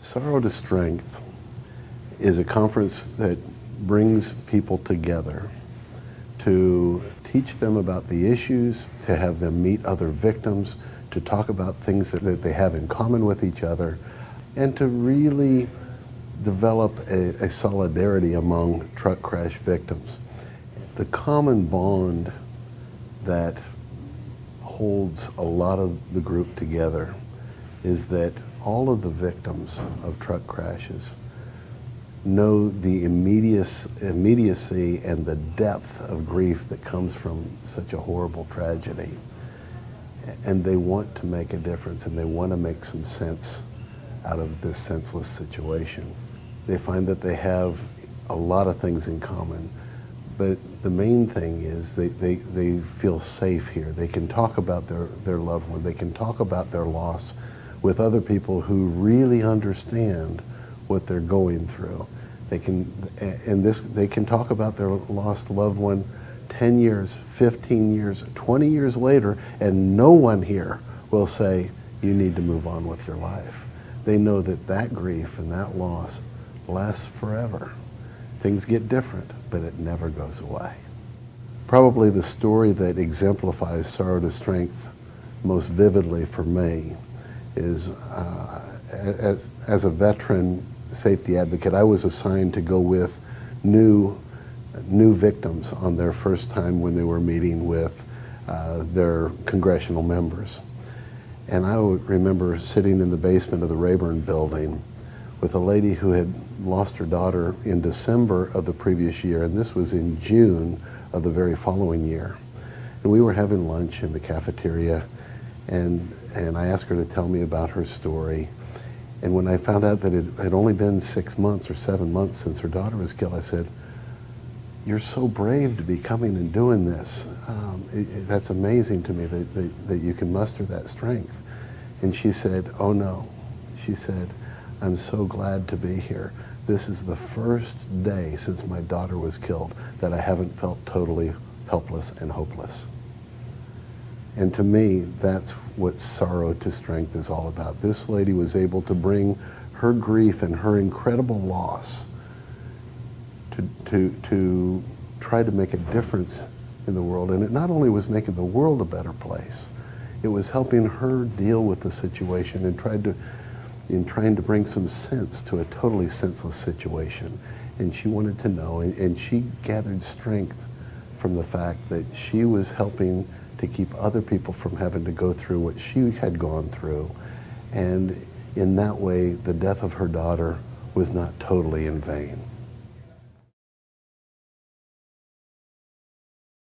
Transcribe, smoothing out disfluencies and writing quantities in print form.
Sorrow to Strength is a conference that brings people together to teach them about the issues, to have them meet other victims, to talk about things that they have in common with each other, and to really develop a solidarity among truck crash victims. The common bond that holds a lot of the group together is that all of the victims of truck crashes know the immediacy and the depth of grief that comes from such a horrible tragedy. And they want to make a difference, and they want to make some sense out of this senseless situation. They find that they have a lot of things in common, but the main thing is they feel safe here. They can talk about their loved one. They can talk about their loss with other people who really understand what they're going through. They can talk about their lost loved one 10 years, 15 years, 20 years later, and no one here will say, you need to move on with your life. They know that that grief and that loss lasts forever. Things get different, but it never goes away. Probably the story that exemplifies Sorrow to Strength most vividly for me is as a veteran safety advocate, I was assigned to go with new victims on their first time when they were meeting with their congressional members. And I remember sitting in the basement of the Rayburn building with a lady who had lost her daughter in December of the previous year, and this was in June of the very following year. And we were having lunch in the cafeteria, and I asked her to tell me about her story. And when I found out that it had only been 6 months or 7 months since her daughter was killed, I said, you're so brave to be coming and doing this. That's amazing to me that you can muster that strength. And she said, oh no. She said, I'm so glad to be here. This is the first day since my daughter was killed that I haven't felt totally helpless and hopeless. And to me, that's what Sorrow to Strength is all about. This lady was able to bring her grief and her incredible loss to try to make a difference in the world. And it not only was making the world a better place, it was helping her deal with the situation and trying to bring some sense to a totally senseless situation. And she wanted to know, and she gathered strength from the fact that she was helping to keep other people from having to go through what she had gone through. And in that way, the death of her daughter was not totally in vain.